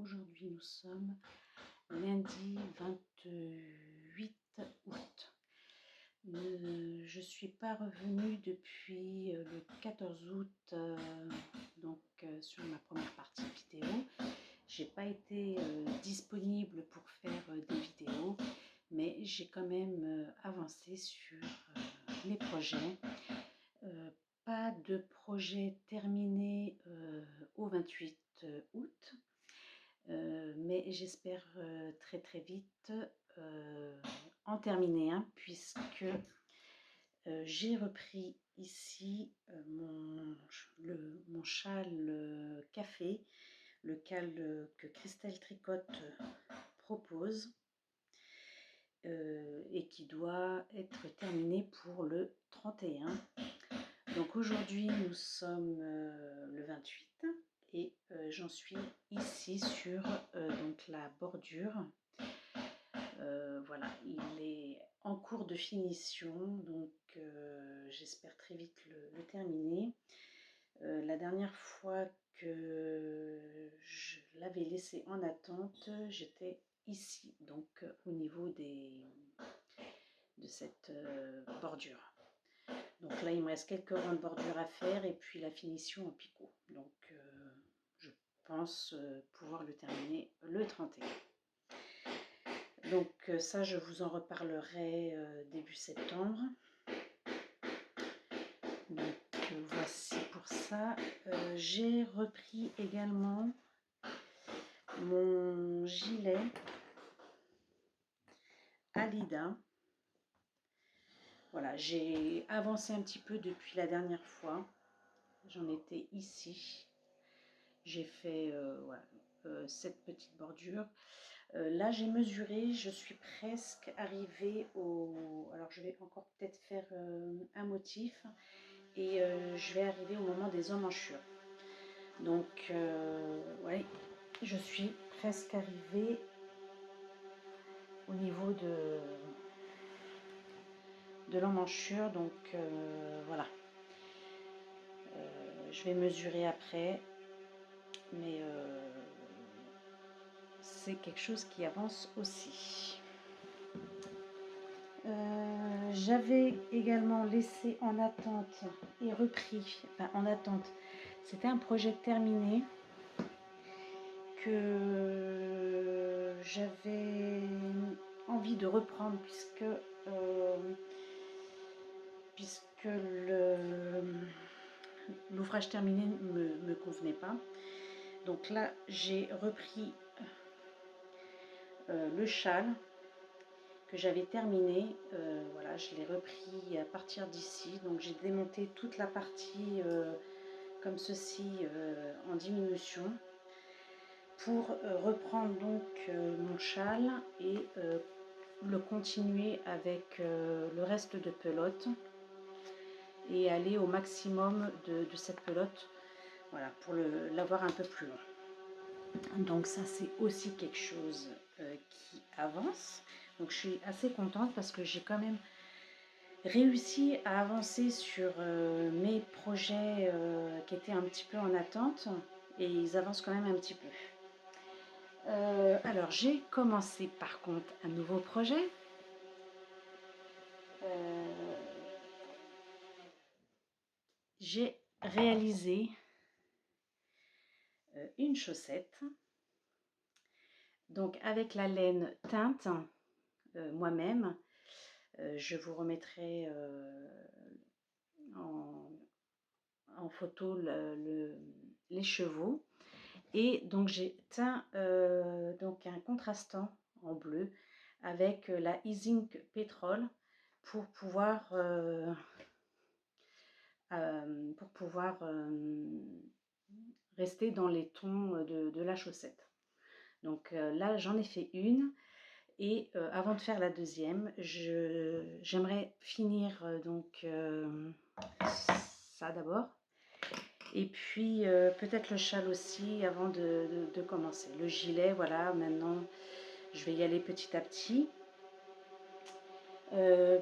Aujourd'hui nous sommes lundi 28 août. Je ne suis pas revenue depuis le 14 août sur ma première partie vidéo. J'ai pas été disponible pour faire des vidéos, mais j'ai quand même avancé sur les projets. Pas de projet terminé au 28 août. Mais j'espère très très vite en terminer un, puisque j'ai repris ici mon châle café, le châle que Christelle Tricotte propose et qui doit être terminé pour le 31. Donc aujourd'hui nous sommes le 28 et j'en suis ici sur donc la bordure. Voilà, il est en cours de finition, donc j'espère très vite le terminer. La dernière fois que je l'avais laissé en attente, j'étais ici, donc au niveau de cette bordure. Donc là, il me reste quelques rangs de bordure à faire et puis la finition en picot. Donc je pense pouvoir le terminer le 31. Donc ça, je vous en reparlerai début septembre. Donc voici pour ça. J'ai repris également mon gilet Alida. Voilà, j'ai avancé un petit peu depuis la dernière fois. J'en étais ici. J'ai fait voilà, cette petite bordure. Là, j'ai mesuré, je suis presque arrivée au... Alors, je vais encore peut-être faire un motif et je vais arriver au moment des emmanchures. Donc, ouais, je suis presque arrivée au niveau de l'emmanchure. Donc, voilà. Je vais mesurer après, mais c'est quelque chose qui avance aussi. J'avais également laissé en attente et repris, enfin en attente, c'était un projet terminé que j'avais envie de reprendre puisque l'ouvrage terminé ne me convenait pas. Donc là, j'ai repris le châle que j'avais terminé. Voilà, je l'ai repris à partir d'ici. Donc j'ai démonté toute la partie comme ceci en diminution pour reprendre donc mon châle et le continuer avec le reste de pelote et aller au maximum de cette pelote, voilà, pour l'avoir un peu plus long. Donc ça, c'est aussi quelque chose qui avance. Donc je suis assez contente parce que j'ai quand même réussi à avancer sur mes projets qui étaient un petit peu en attente, et ils avancent quand même un petit peu. Alors j'ai commencé par contre un nouveau projet. J'ai réalisé une chaussette, donc avec la laine teinte moi-même. Je vous remettrai en photo les chevaux. Et donc j'ai teint donc un contrastant en bleu avec la Easing Pétrole pour pouvoir rester dans les tons de la chaussette. Donc là j'en ai fait une, et avant de faire la deuxième, j'aimerais finir donc ça d'abord, et puis peut-être le châle aussi avant de commencer. Le gilet, voilà, maintenant je vais y aller petit à petit.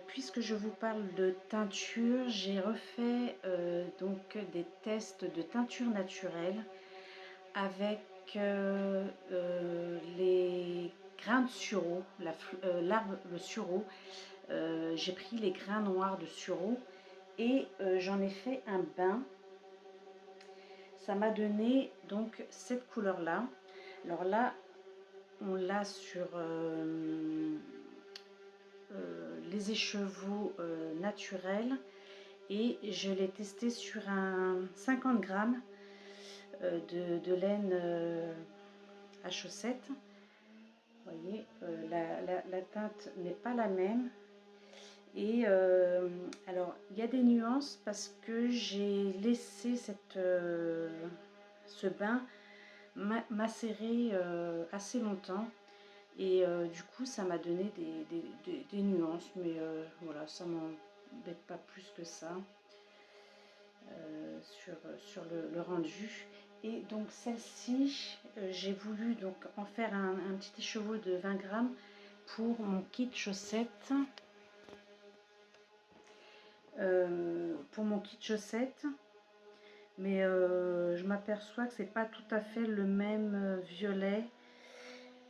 Puisque je vous parle de teinture, j'ai refait donc des tests de teinture naturelle avec avec les grains de sureau, l'arbre, le sureau. J'ai pris les grains noirs de sureau et j'en ai fait un bain. Ça m'a donné donc cette couleur là. Alors là, on l'a sur les écheveaux naturels et je l'ai testé sur un 50 grammes de laine à chaussettes. Vous voyez, la teinte n'est pas la même. Et alors, il y a des nuances parce que j'ai laissé ce bain macérer assez longtemps. Et du coup, ça m'a donné des nuances. Mais voilà, ça m'embête pas plus que ça sur le rendu. Et donc celle-ci, j'ai voulu donc en faire un petit écheveau de 20 grammes pour mon kit chaussettes. Mais je m'aperçois que c'est pas tout à fait le même violet.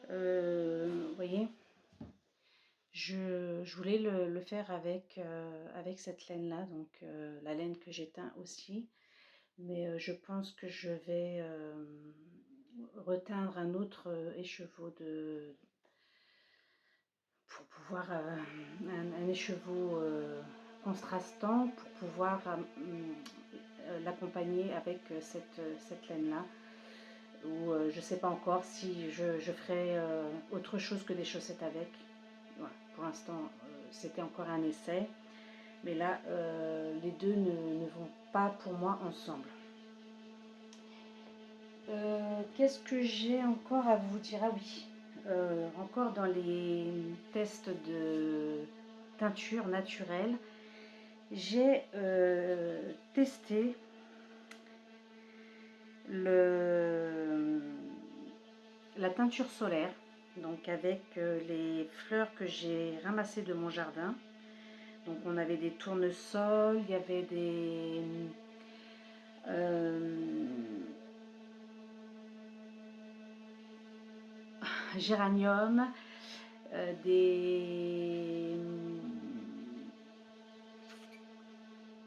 Vous voyez, je voulais le faire avec cette laine là, donc la laine que j'ai teint aussi. Mais je pense que je vais reteindre un autre écheveau pour pouvoir un écheveau contrastant pour pouvoir l'accompagner avec cette laine là, ou je sais pas encore si je ferai autre chose que des chaussettes avec. Voilà, pour l'instant c'était encore un essai, mais là les deux ne vont pas pour moi ensemble. Qu'est-ce que j'ai encore à vous dire? Ah oui, encore dans les tests de teinture naturelle, j'ai testé la teinture solaire, donc avec les fleurs que j'ai ramassées de mon jardin. Donc on avait des tournesols, il y avait des géraniums, des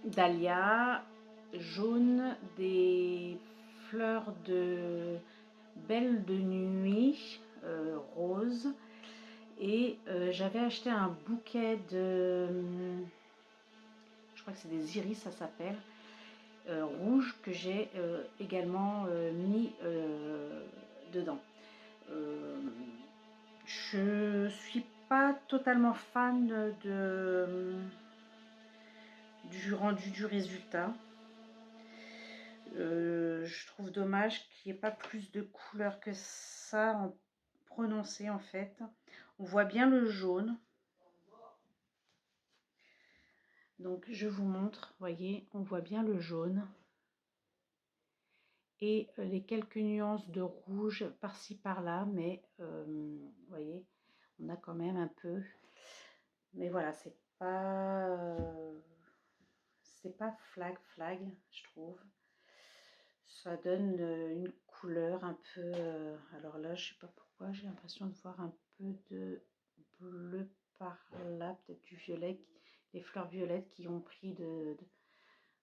dahlias jaunes, des fleurs de belle de nuit roses, et j'avais acheté un bouquet de, je crois que c'est des iris, ça s'appelle, rouge, que j'ai également mis dedans. Je suis pas totalement fan du rendu du résultat. Je trouve dommage qu'il n'y ait pas plus de couleurs que ça en prononcé en fait. On voit bien le jaune. Donc je vous montre, voyez, on voit bien le jaune. Et les quelques nuances de rouge par-ci par-là, mais voyez, on a quand même un peu. Mais voilà, c'est pas flag, je trouve. Ça donne une couleur un peu. Alors là, je sais pas pourquoi, j'ai l'impression de voir un peu de bleu par là, peut-être du violet, les fleurs violettes qui ont pris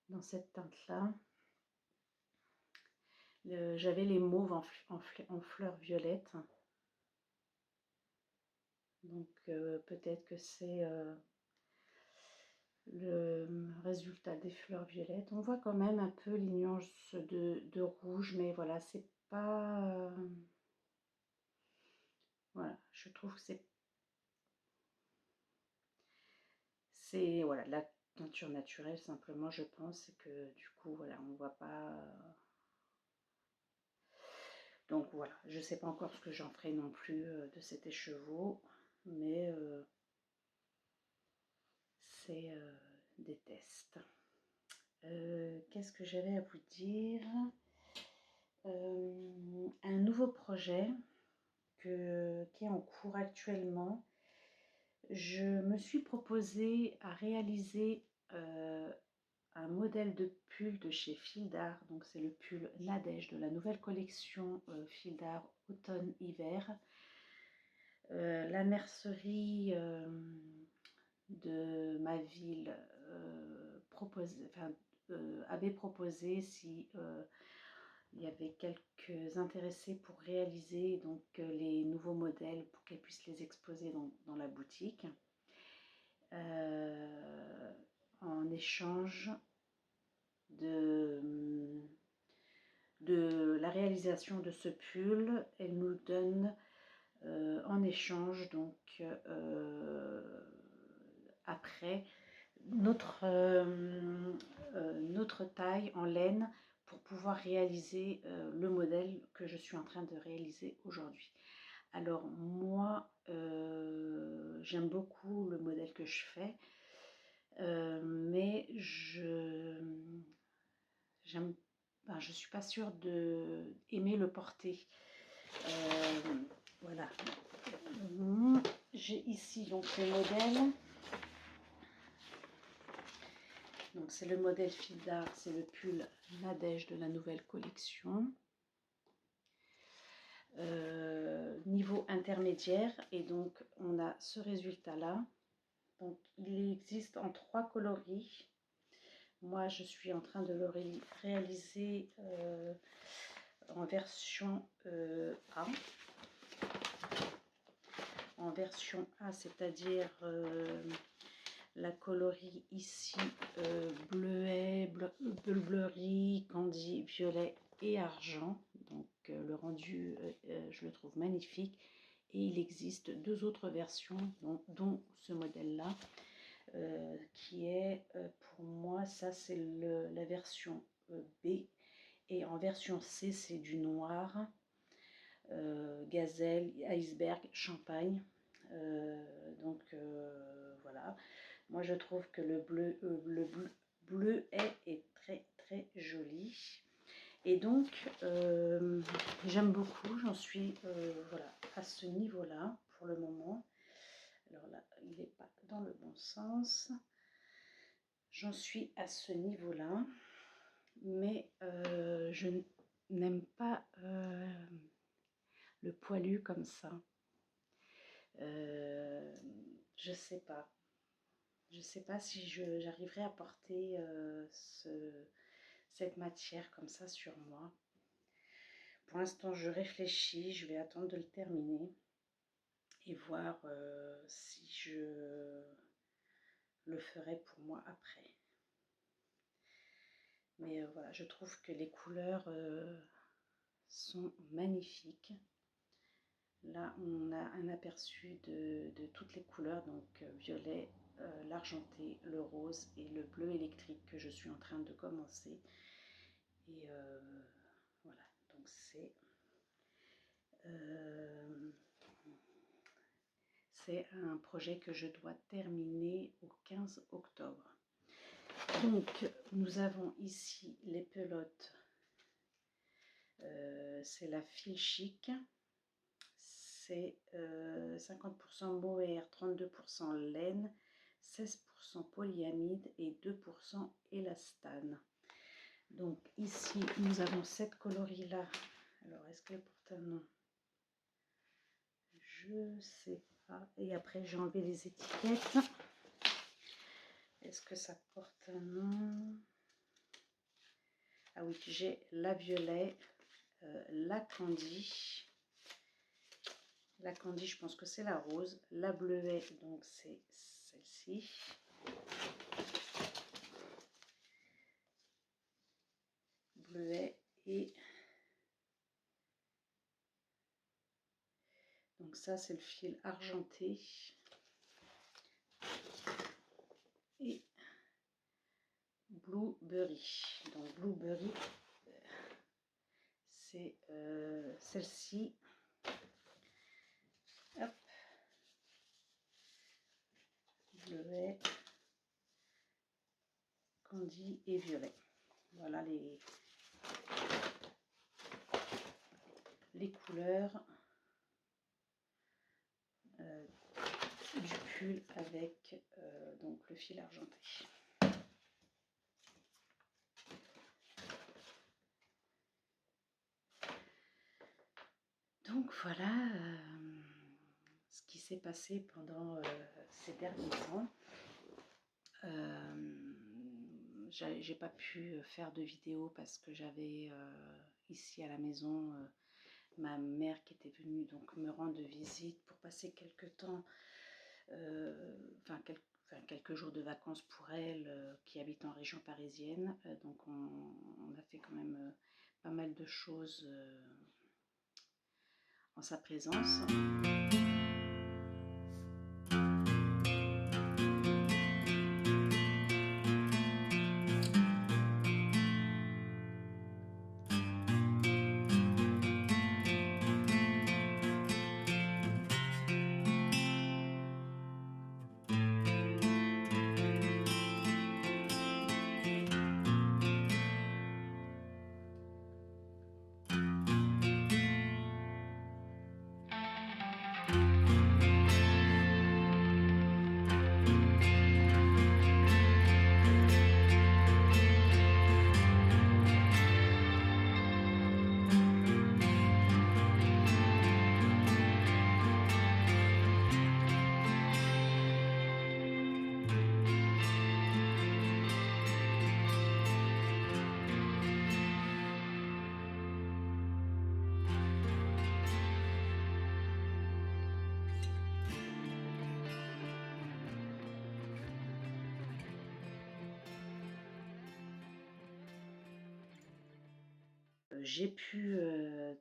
dans cette teinte-là. J'avais les mauves en fleurs violettes. Donc peut-être que c'est le résultat des fleurs violettes. On voit quand même un peu les nuances de rouge, mais voilà, c'est pas... voilà, je trouve que c'est voilà, la teinture naturelle simplement, je pense, et que du coup, voilà, on voit pas... Donc voilà, je sais pas encore ce que j'en ferai non plus de cet écheveau, mais c'est des tests. Qu'est-ce que j'avais à vous dire? Un nouveau projet qui est en cours actuellement. Je me suis proposé à réaliser un modèle de pull de chez Fil d'Art. Donc c'est le pull Nadège de la nouvelle collection Fil d'Art automne-hiver. La mercerie de ma ville avait proposé si il y avait quelques intéressés pour réaliser donc les nouveaux modèles pour qu'elles puissent les exposer dans la boutique. En échange de la réalisation de ce pull, elle nous donne en échange donc après notre taille en laine pour pouvoir réaliser le modèle que je suis en train de réaliser aujourd'hui. Alors moi j'aime beaucoup le modèle que je fais, mais je suis pas sûre d'aimer le porter. Voilà. J'ai ici donc le modèle. Donc c'est le modèle Fil d'Art, c'est le pull Nadège de la nouvelle collection. Niveau intermédiaire, et donc on a ce résultat là. Donc il existe en 3 coloris. Moi je suis en train de le réaliser en version A. En version A, c'est-à-dire la coloris ici bleuet, bleuerie, candy, violet et argent. Donc le rendu, je le trouve magnifique. Et il existe 2 autres versions, dont ce modèle-là, qui est pour moi, ça c'est la version B. Et en version C, c'est du noir, gazelle, iceberg, champagne. Voilà. Moi je trouve que le bleu est très très joli. Et donc j'aime beaucoup, j'en suis voilà, à ce niveau-là pour le moment. Alors là, il n'est pas dans le bon sens. J'en suis à ce niveau-là, mais je n'aime pas le poilu comme ça. Je sais pas. Je sais pas si j'arriverai à porter cette matière comme ça sur moi. Pour l'instant, je réfléchis. Je vais attendre de le terminer et voir si je le ferai pour moi après. Mais voilà, je trouve que les couleurs sont magnifiques. Là, on a un aperçu de toutes les couleurs, donc violet, l'argenté, le rose et le bleu électrique que je suis en train de commencer. Et voilà, donc c'est un projet que je dois terminer au 15 octobre. Donc, nous avons ici les pelotes. C'est la Fil Chic. C'est 50% mohair, 32% laine, 16% polyamide et 2% élastane. Donc ici, nous avons cette coloris-là. Alors, est-ce qu'elle porte un nom? Je sais pas. Et après, j'ai enlevé les étiquettes. Est-ce que ça porte un nom? Ah oui, j'ai la violet, la candy. La candy, je pense que c'est la rose. La bleuet, donc c'est celle-ci. Bleuet et... Donc ça, c'est le fil argenté. Et Blueberry. Donc Blueberry, c'est celle-ci. Hop. Bleuet, candy et violet. Voilà les couleurs du pull avec donc le fil argenté. voilà ce qui s'est passé pendant ces derniers temps. J'ai pas pu faire de vidéo parce que j'avais ici à la maison ma mère qui était venue donc me rendre visite pour passer quelques temps, quelques jours de vacances pour elle qui habite en région parisienne. Donc on a fait quand même pas mal de choses en sa présence. J'ai pu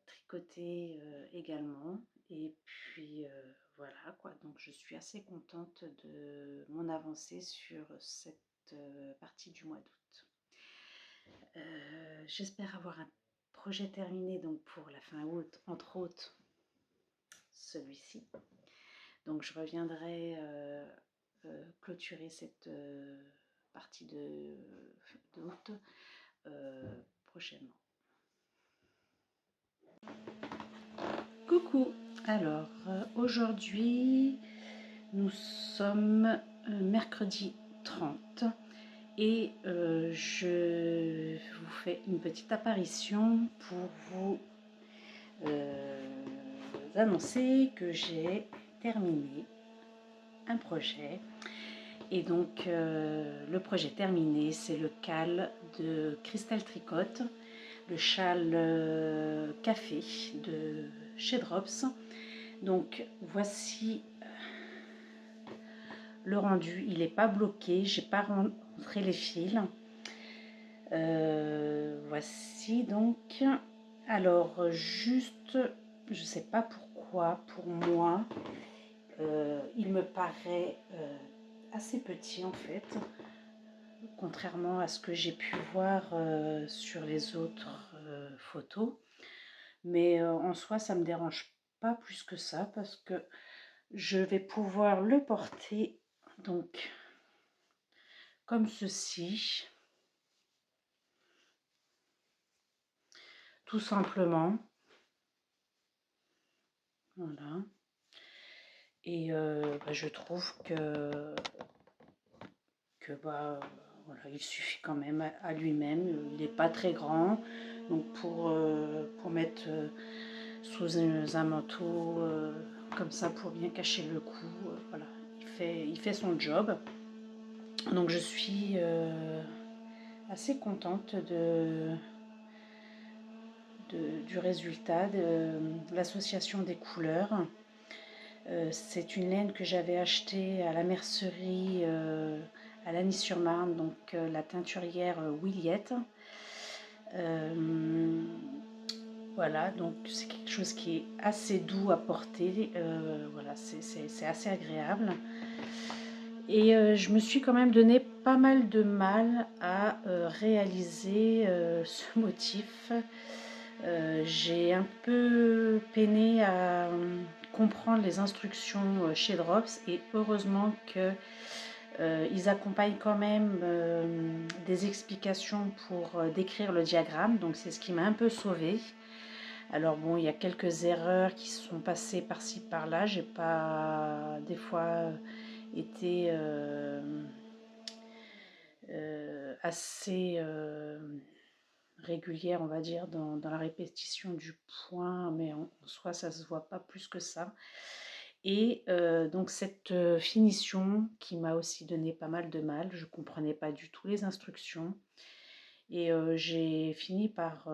tricoter également et puis voilà quoi, donc je suis assez contente de mon avancée sur cette partie du mois d'août. J'espère avoir un projet terminé donc pour la fin août, entre autres celui-ci. Donc je reviendrai clôturer cette partie d'août prochainement. Coucou! Alors aujourd'hui nous sommes mercredi 30 et je vous fais une petite apparition pour vous annoncer que j'ai terminé un projet. Et donc le projet terminé, c'est le châle de Christelle Tricotte, le châle café de chez Drops. Donc voici le rendu, il n'est pas bloqué, j'ai pas rentré les fils. Voici donc. Alors juste, je sais pas pourquoi, pour moi, il me paraît assez petit en fait, contrairement à ce que j'ai pu voir sur les autres photos. Mais en soi, ça me dérange pas plus que ça parce que je vais pouvoir le porter donc comme ceci, tout simplement. Voilà. Et je trouve que voilà, il suffit quand même à lui-même. Il n'est pas très grand, donc pour mettre sous un manteau comme ça pour bien cacher le cou, voilà, il fait son job. Donc je suis assez contente du résultat de l'association des couleurs. C'est une laine que j'avais achetée à la mercerie à Lagny-sur-Marne, donc la teinturière Williette. Voilà, donc c'est quelque chose qui est assez doux à porter, voilà, c'est assez agréable. Et je me suis quand même donné pas mal de mal à réaliser ce motif. J'ai un peu peiné à comprendre les instructions chez Drops et heureusement que ils accompagnent quand même des explications pour décrire le diagramme, donc c'est ce qui m'a un peu sauvée. Alors bon, il y a quelques erreurs qui sont passées par-ci par-là, j'ai pas des fois été assez régulière, on va dire, dans la répétition du point, mais en soi, ça se voit pas plus que ça. Et donc cette finition qui m'a aussi donné pas mal de mal, je comprenais pas du tout les instructions. Et j'ai fini par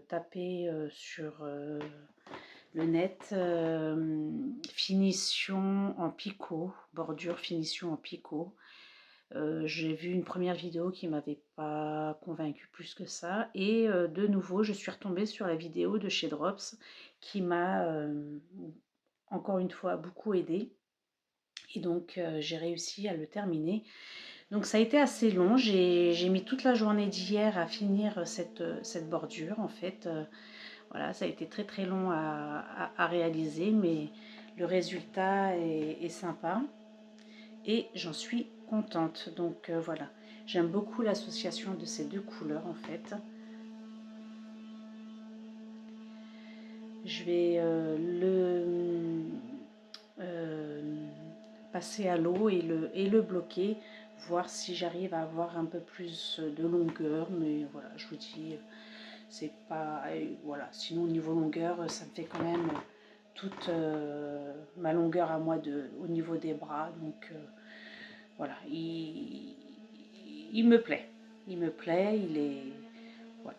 taper sur le net finition en picot, bordure finition en picot. J'ai vu une première vidéo qui m'avait pas convaincue plus que ça. Et de nouveau, je suis retombée sur la vidéo de chez Drops qui m'a encore une fois beaucoup aidée. Et donc j'ai réussi à le terminer. Donc ça a été assez long, j'ai mis toute la journée d'hier à finir cette bordure en fait. Voilà, ça a été très très long à réaliser, mais le résultat est sympa et j'en suis contente. Donc voilà, j'aime beaucoup l'association de ces deux couleurs en fait. Je vais passer à l'eau et le bloquer, voir si j'arrive à avoir un peu plus de longueur, mais voilà, je vous dis, c'est pas, voilà, sinon au niveau longueur, ça me fait quand même toute ma longueur à moi au niveau des bras, donc voilà, il me plaît, il est, voilà.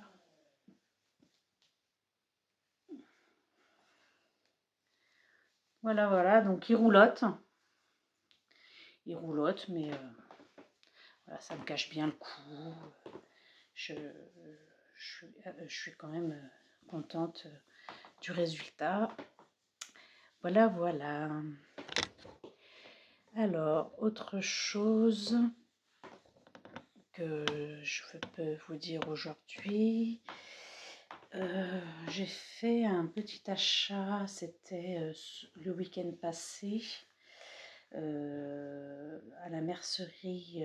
Voilà, donc il roulotte, mais voilà, ça me cache bien le cou. Je, je suis quand même contente du résultat. Voilà. Alors, autre chose que je peux vous dire aujourd'hui, j'ai fait un petit achat, c'était le week-end passé, à la mercerie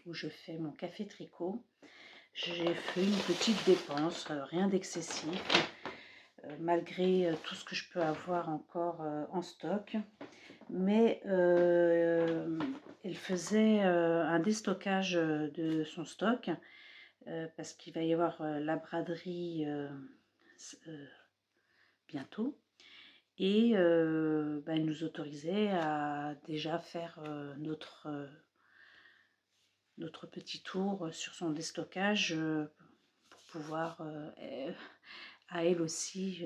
où je fais mon café tricot. J'ai fait une petite dépense, rien d'excessif, malgré tout ce que je peux avoir encore en stock. Mais elle faisait un déstockage de son stock parce qu'il va y avoir la braderie bientôt. Et elle nous autorisait à déjà faire notre petit tour sur son déstockage pour pouvoir à elle aussi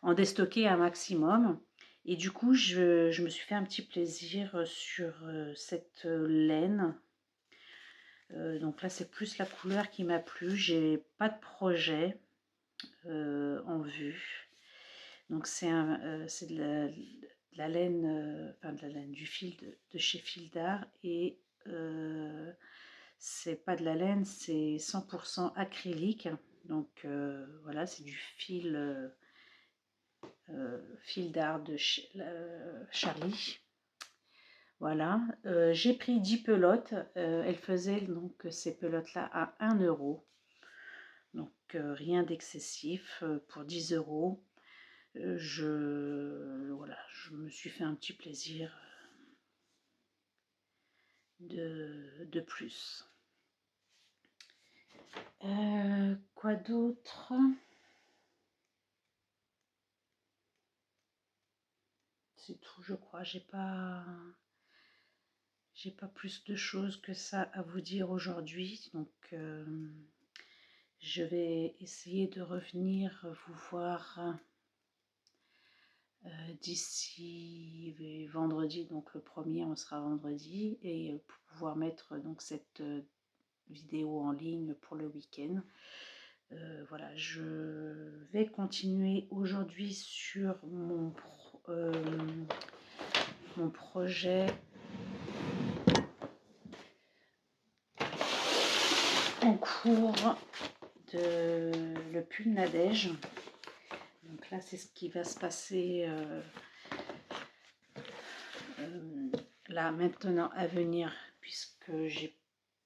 en déstocker un maximum. Et du coup, je me suis fait un petit plaisir sur cette laine. Donc là, c'est plus la couleur qui m'a plu. J'ai pas de projet en vue. Donc c'est de la laine, enfin de la laine, du fil de chez Fil d'Art. Et c'est pas de la laine, c'est 100% acrylique. Donc voilà, c'est du fil d'art de Charlie. Voilà, j'ai pris 10 pelotes. Elle faisait donc ces pelotes-là à 1 euro. Donc rien d'excessif pour 10 euros. Voilà, je me suis fait un petit plaisir de plus. Quoi d'autre? C'est tout, je crois. J'ai pas plus de choses que ça à vous dire aujourd'hui. Donc je vais essayer de revenir vous voir d'ici vendredi, donc le premier on sera vendredi, et pour pouvoir mettre donc cette vidéo en ligne pour le week-end. Voilà, je vais continuer aujourd'hui sur mon projet en cours de le pull Nadège. Donc là, c'est ce qui va se passer là maintenant à venir, puisque j'ai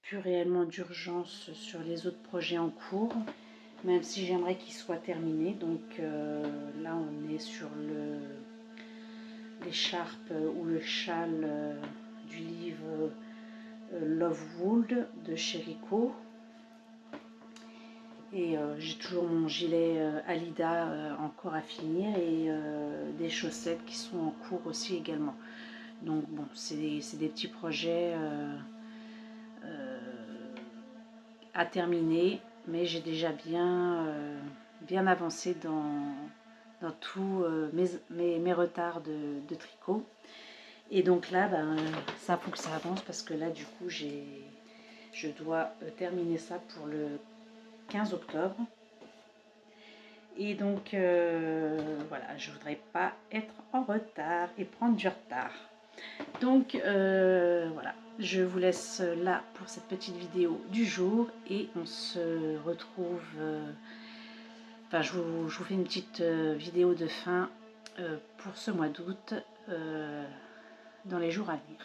plus réellement d'urgence sur les autres projets en cours, même si j'aimerais qu'ils soient terminés. Donc là, on est sur l'écharpe ou le châle du livre Love Wool de chez Rico. Et j'ai toujours mon gilet Alida encore à finir et des chaussettes qui sont en cours aussi également. Donc bon, c'est des petits projets à terminer, mais j'ai déjà bien avancé dans tous mes retards de tricot. Et donc là, ben, ça faut que ça avance parce que là, du coup, je dois terminer ça pour le 15 octobre. Et donc, voilà, je voudrais pas être en retard et prendre du retard. Donc, voilà, je vous laisse là pour cette petite vidéo du jour et on se retrouve... enfin, je vous fais une petite vidéo de fin pour ce mois d'août dans les jours à venir.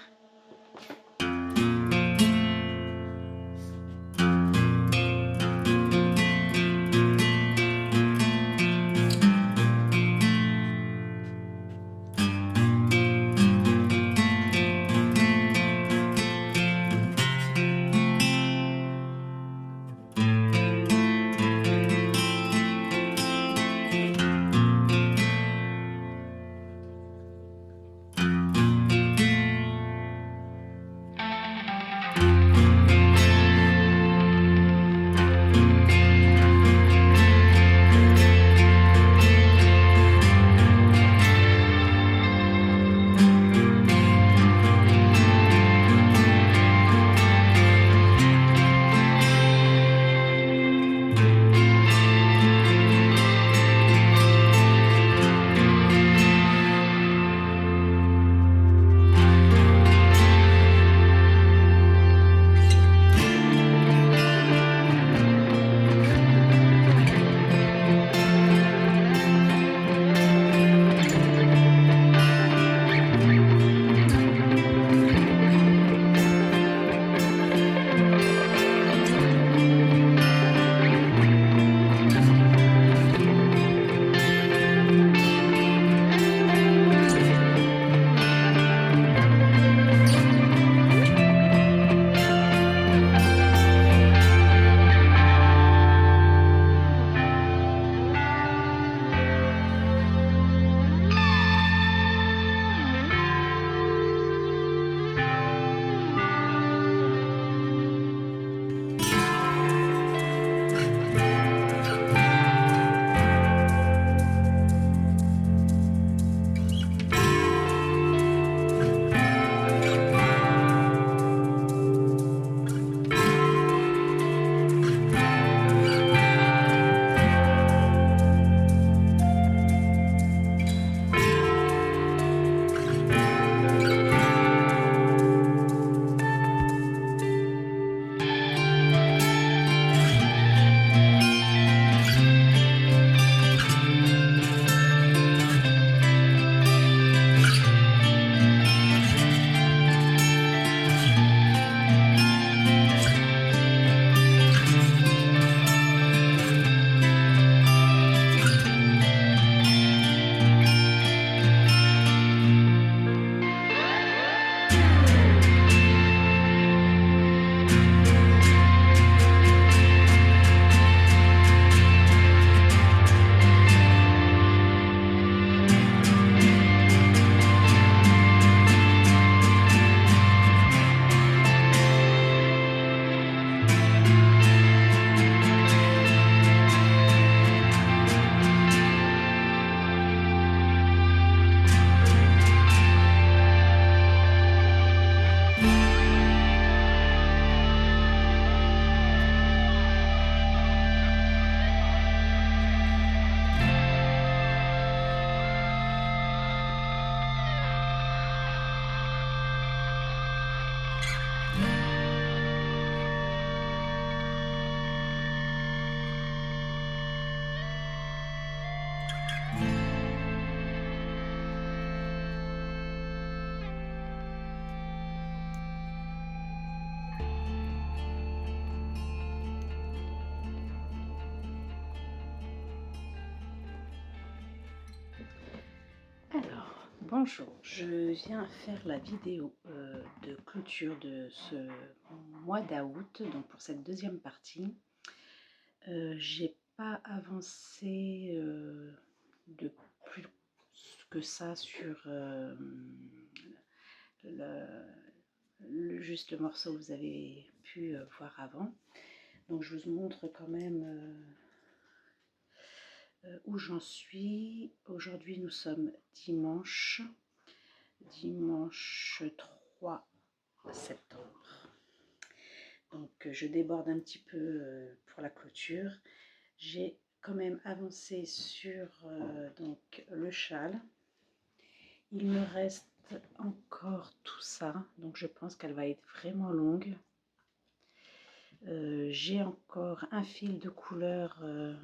Bonjour, je viens faire la vidéo de clôture de ce mois d'août, donc pour cette deuxième partie. J'ai pas avancé de plus que ça sur juste le morceau que vous avez pu voir avant. Donc je vous montre quand même où j'en suis. Aujourd'hui nous sommes dimanche 3 septembre. Donc je déborde un petit peu pour la clôture. J'ai quand même avancé sur donc le châle. Il me reste encore tout ça, donc je pense qu'elle va être vraiment longue. J'ai encore un fil de couleur, vous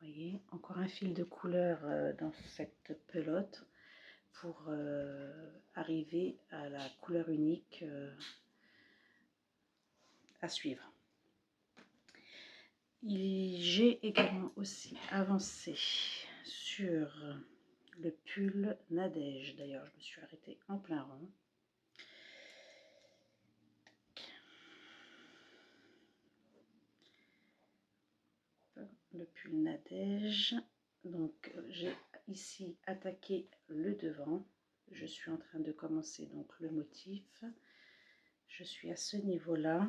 voyez, encore un fil de couleur dans cette pelote pour arriver à la couleur unique à suivre. J'ai également aussi avancé sur le pull Nadège. D'ailleurs, je me suis arrêtée en plein rond. Le pull Nadège. Donc, j'ai ici attaqué le devant. Je suis en train de commencer donc le motif. Je suis à ce niveau-là.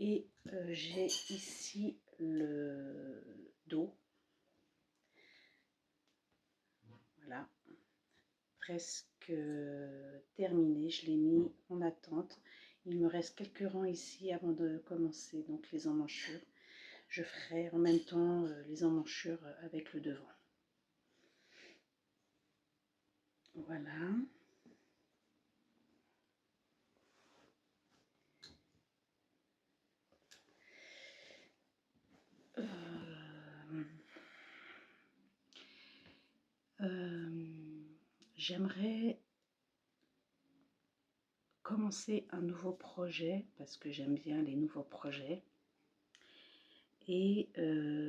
Et j'ai ici le dos. Voilà. Presque terminé, je l'ai mis en attente. Il me reste quelques rangs ici avant de commencer donc les emmanchures. Je ferai en même temps les emmanchures avec le devant. Voilà. J'aimerais commencer un nouveau projet parce que j'aime bien les nouveaux projets. Et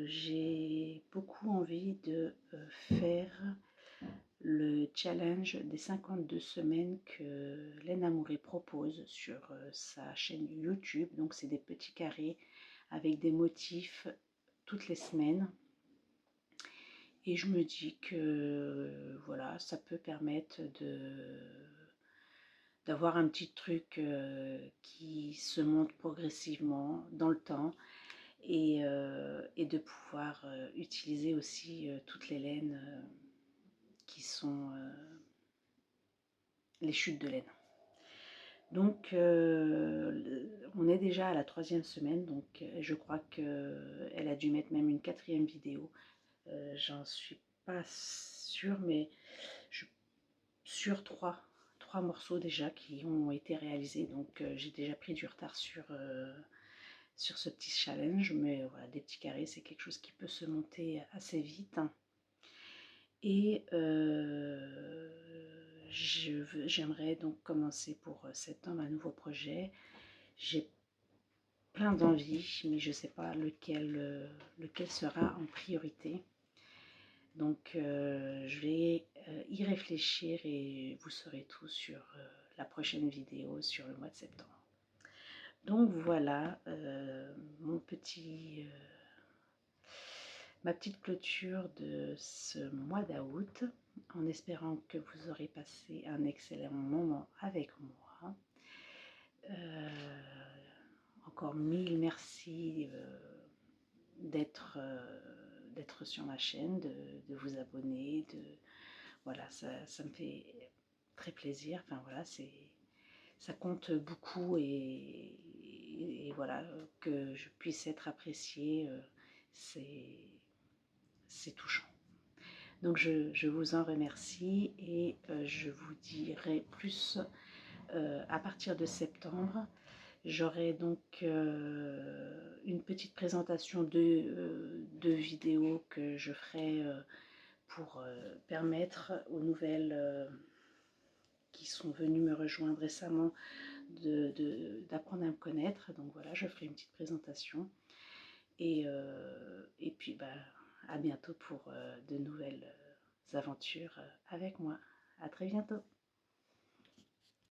j'ai beaucoup envie de faire le challenge des 52 semaines que Laine Amouré propose sur sa chaîne YouTube. Donc c'est des petits carrés avec des motifs toutes les semaines. Et je me dis que voilà, ça peut permettre d'avoir un petit truc qui se monte progressivement dans le temps. Et de pouvoir utiliser aussi toutes les laines qui sont les chutes de laine. Donc on est déjà à la 3e semaine, donc je crois qu'elle a dû mettre même une 4e vidéo. J'en suis pas sûre, mais sur trois morceaux déjà qui ont été réalisés, donc j'ai déjà pris du retard sur ce petit challenge, mais voilà, des petits carrés, c'est quelque chose qui peut se monter assez vite. Et j'aimerais donc commencer pour septembre un nouveau projet. J'ai plein d'envies, mais je ne sais pas lequel sera en priorité. Donc je vais y réfléchir et vous saurez tout sur la prochaine vidéo sur le mois de septembre. Donc voilà ma petite clôture de ce mois d'août, en espérant que vous aurez passé un excellent moment avec moi. Encore mille merci d'être sur ma chaîne, de vous abonner, voilà, ça me fait très plaisir. Enfin voilà, ça compte beaucoup et voilà, que je puisse être appréciée, c'est touchant. Donc je vous en remercie et je vous dirai plus à partir de septembre. J'aurai donc une petite présentation de vidéos que je ferai pour permettre aux nouvelles qui sont venues me rejoindre récemment d'apprendre à me connaître. Donc voilà, je ferai une petite présentation et puis à bientôt pour de nouvelles aventures avec moi. À très bientôt.